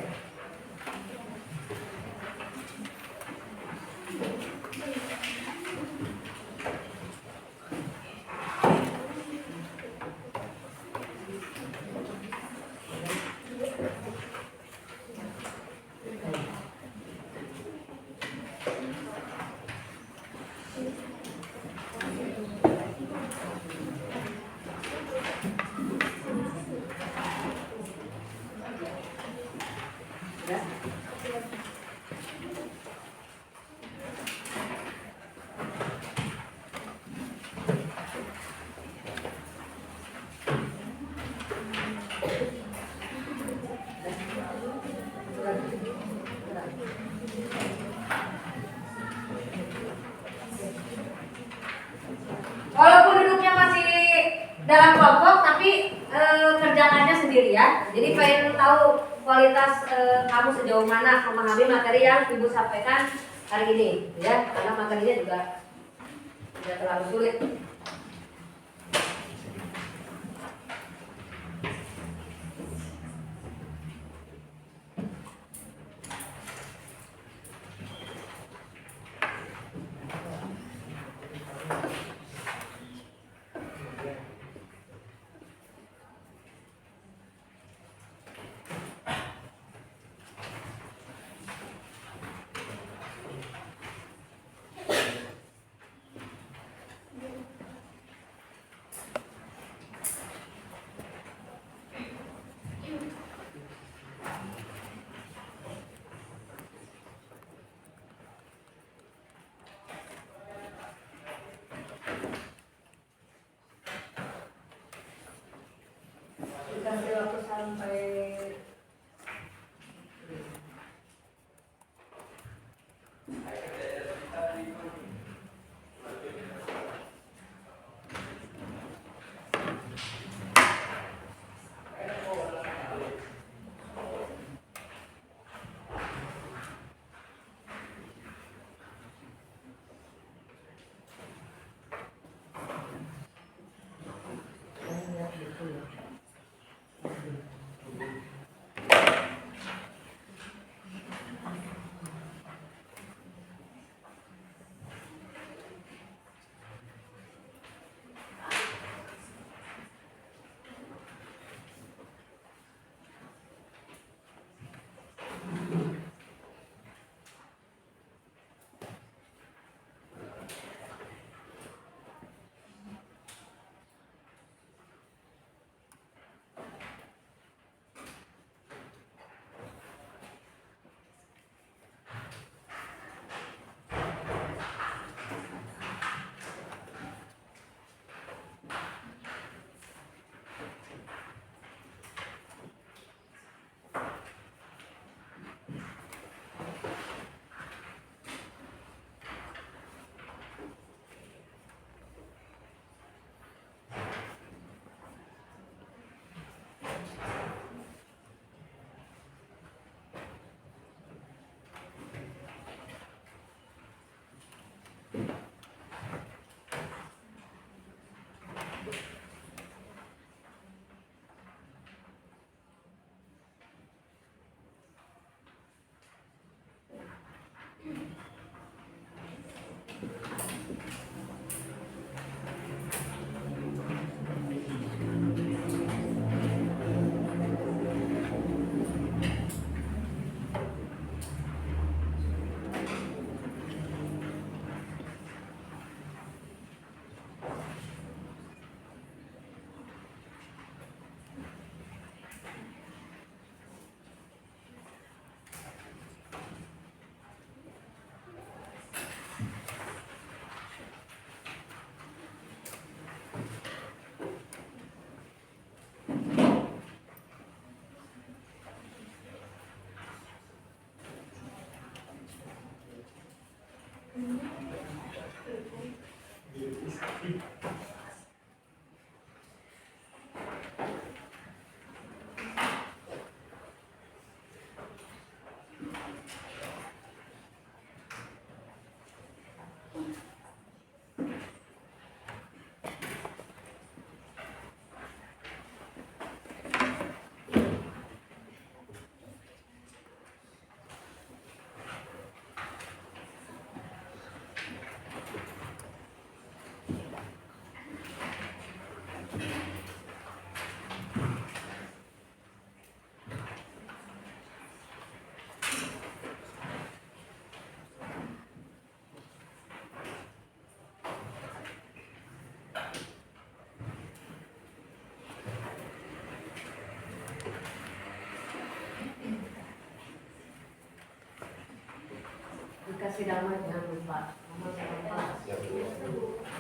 Walaupun duduknya masih dalam kelompok, tapi kerjaannya sendiri ya. Jadi pengen tahu kualitas kamu sejauh mana memahami materi yang Ibu sampaikan hari ini, ya. Karena materinya juga tidak terlalu sulit. sampai dikasih damai jangan lupa. Mama jangan lupa.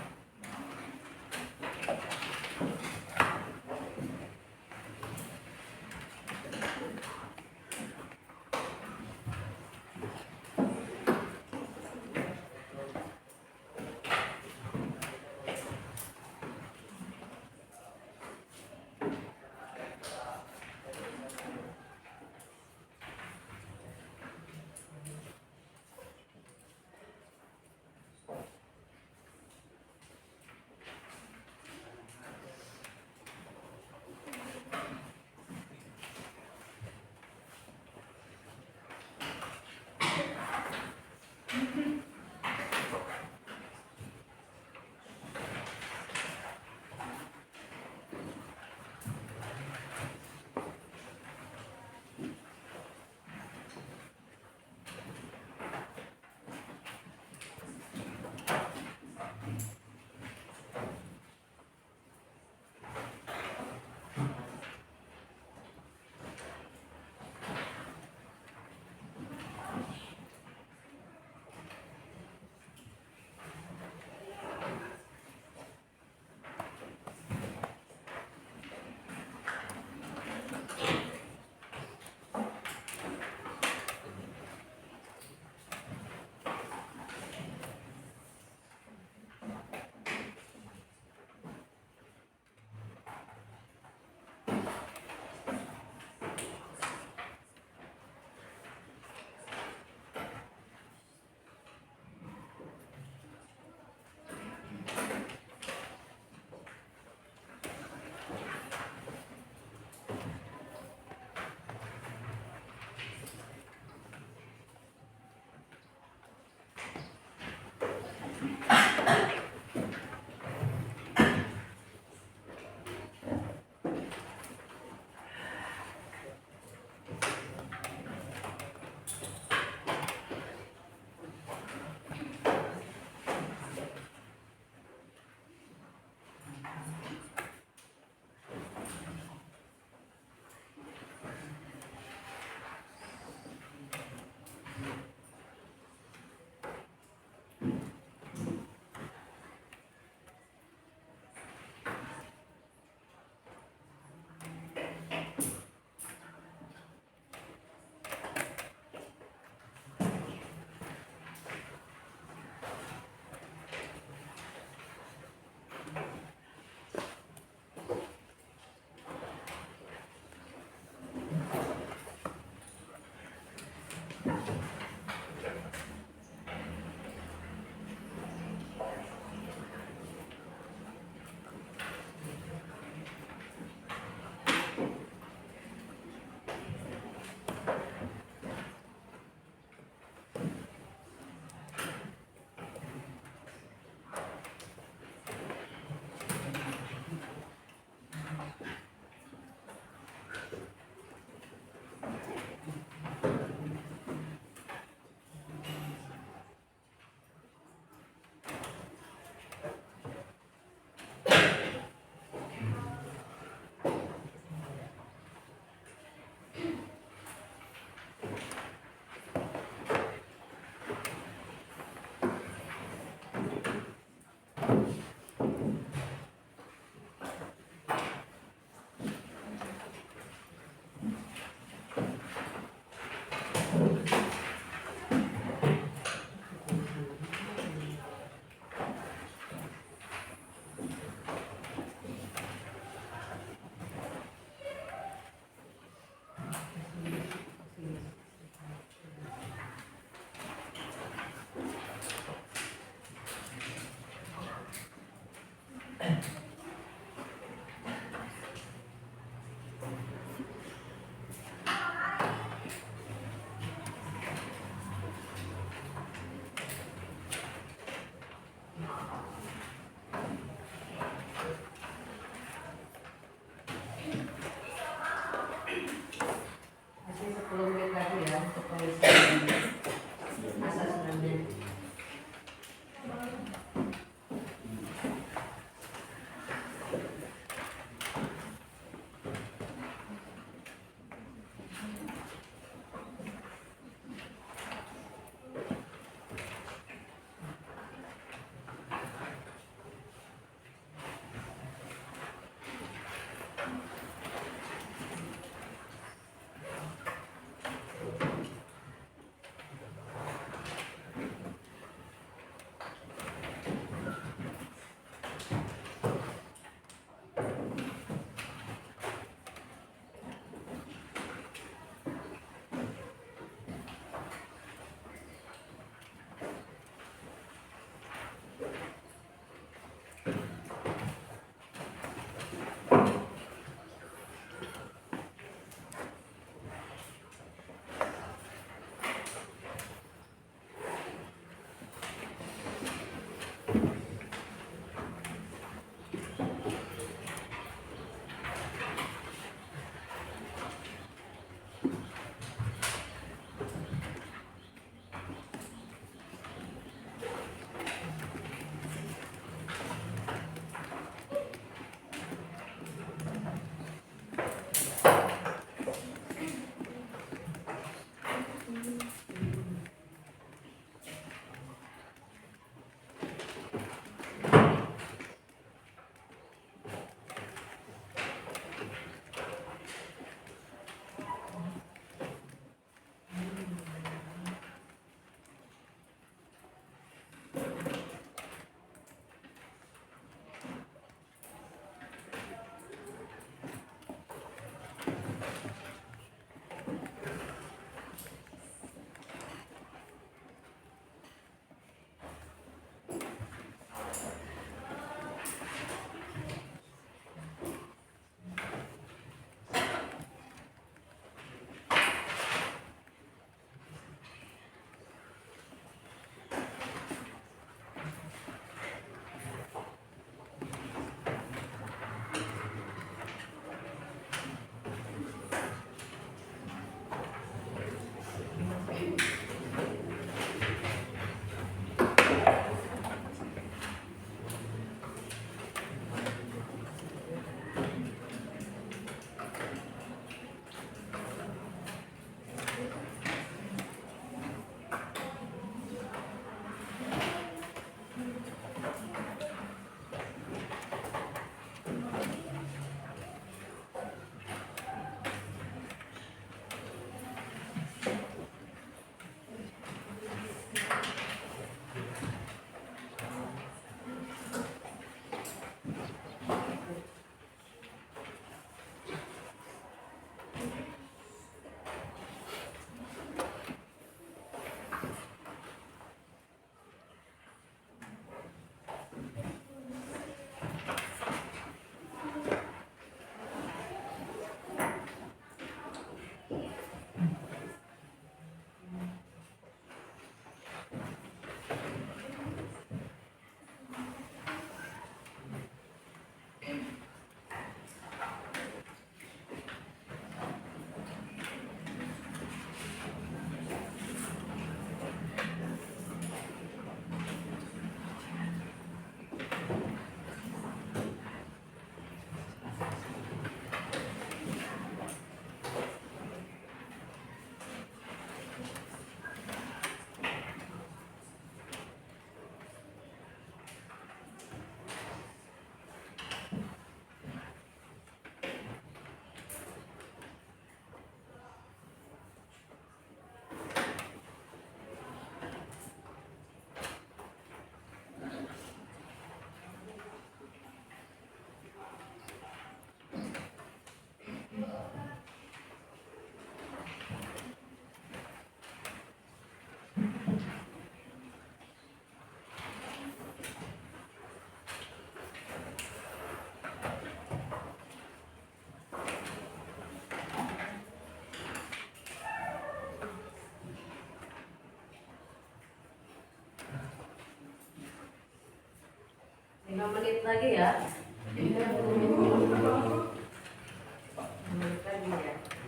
menit lagi ya.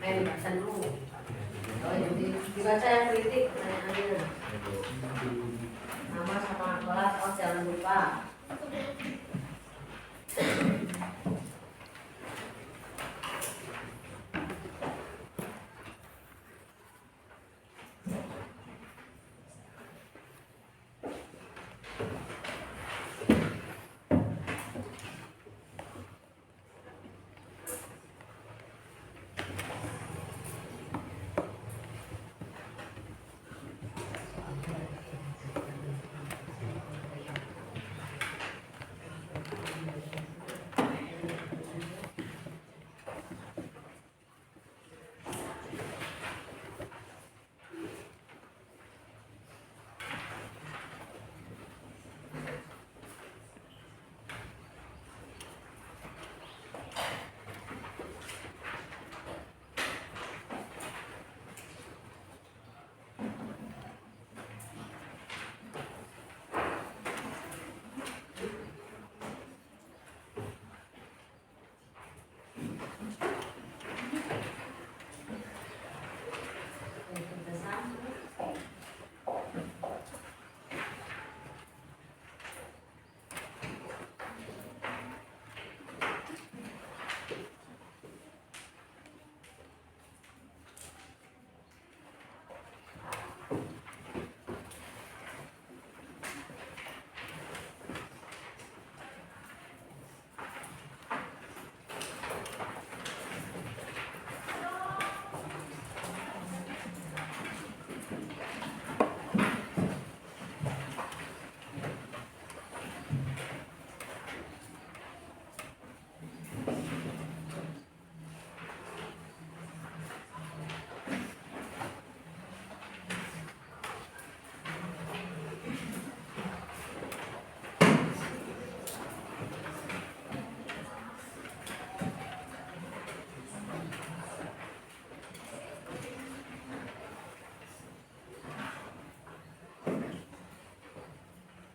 Main baca dulu. Oh, jadi dibaca yang kritik pertanyaannya. Nama sama kelas, oh jangan lupa.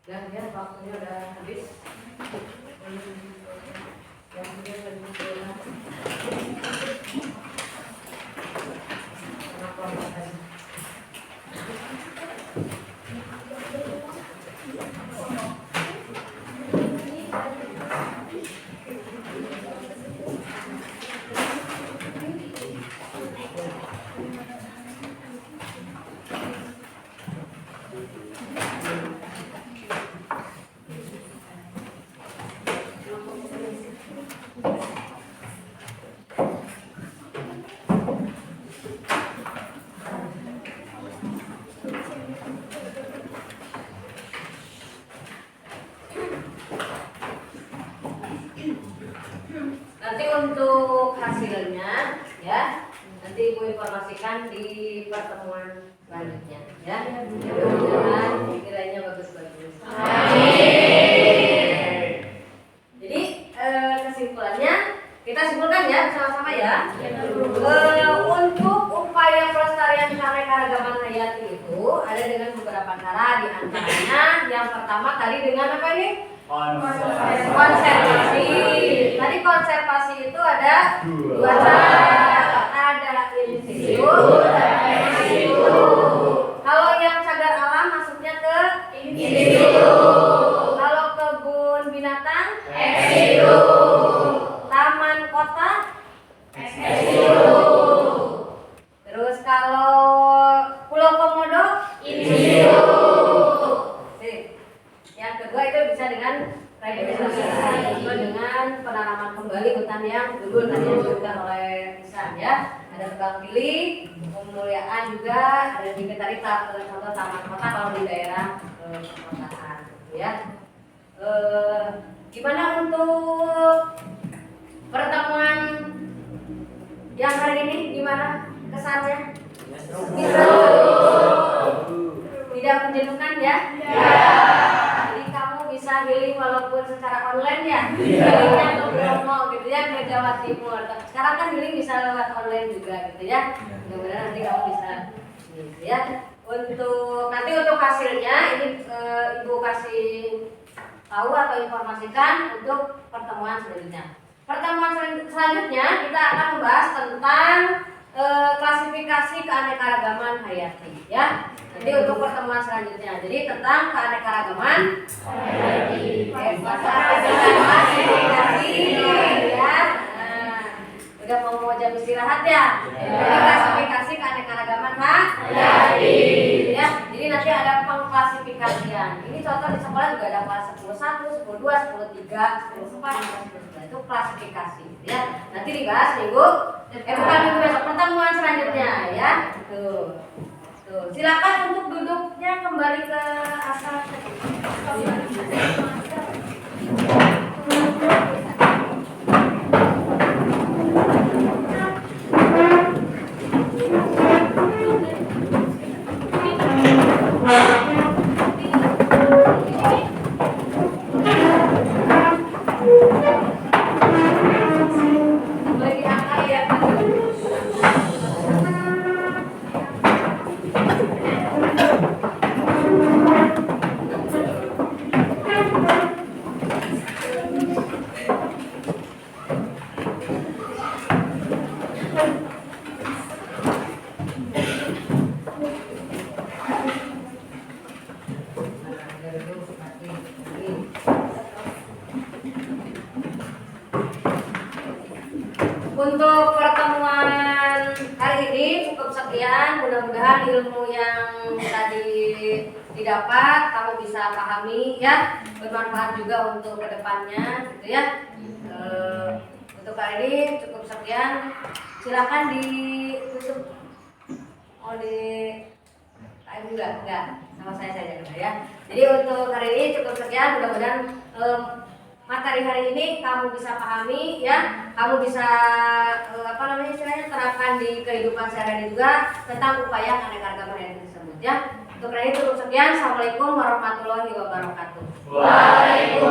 Ya, waktunya udah habis. Waktunya udah habis. Nanti untuk hasilnya ya, nanti Ibu informasikan di pertemuan selanjutnya ya. Mudah-mudahan kiranya bagus-bagus. Jadi kesimpulannya kita simpulkan ya sama-sama ya. Untuk upaya pelestarian keanekaragaman hayati itu ada dengan beberapa cara, di antaranya yang pertama tadi dengan apa ini? Konservasi. Tadi konservasi itu ada dua cara, ada in situ dan ex situ. Kalau yang cagar alam masuknya ke in situ. Kalau kebun binatang ex situ. Taman kota ex situ. Terus kalau Pulau Komodo in situ. Yang kedua itu bisa dengan revitalisasi, dengan penanaman kembali hutan yang dulu tadi yang disebutkan oleh Isan ya. Ada tebang pilih, pemuliaan juga, ada juga tadi contoh taman kota kalau di daerah perkotaan ya. Gimana untuk pertemuan yang hari ini, gimana kesannya? Bisa tidak menjenuhkan ya? Bisa healing walaupun secara online ya, healingnya ke Bromo gitu ya, ke Jawa Timur. Sekarang kan healing bisa lewat online juga gitu ya. Mudah-mudahan nanti kamu bisa gitu ya. Untuk nanti untuk hasilnya ini Ibu kasih tahu atau informasikan untuk pertemuan selanjutnya. Pertemuan selanjutnya kita akan membahas tentang klasifikasi keanekaragaman hayati ya. Jadi untuk pertemuan selanjutnya, jadi tentang keanekaragaman hayati. Klasifikasi ya. Udah mau jam istirahat ya. Jadi klasifikasi keanekaragaman hayati. Ya. Jadi nanti ada pengklasifikasian. Ini contoh di sekolah juga ada kelas 10.1, 10.2, 10.3, 10.4, 10.11. Itu klasifikasi ya. Nanti dibahas bukan minggu besok, pertemuan selanjutnya ya. Tuh. Silakan untuk duduknya kembali ke asal. Untuk pertemuan hari ini cukup sekian. Mudah-mudahan ilmu yang tadi didapat kamu bisa pahami ya, bermanfaat juga untuk kedepannya gitu ya. Untuk hari ini cukup sekian. Silakan ditutup. Oh di juga enggak sama saya saja ya. Jadi untuk hari ini cukup sekian. Mudah-mudahan materi hari ini kamu bisa pahami ya, kamu bisa istilahnya terapkan di kehidupan sehari-hari juga tentang upaya keanekaragaman hayati tersebut ya. Untuk hari ini cukup sekian. Assalamualaikum warahmatullahi wabarakatuh. Waalaikumsalam.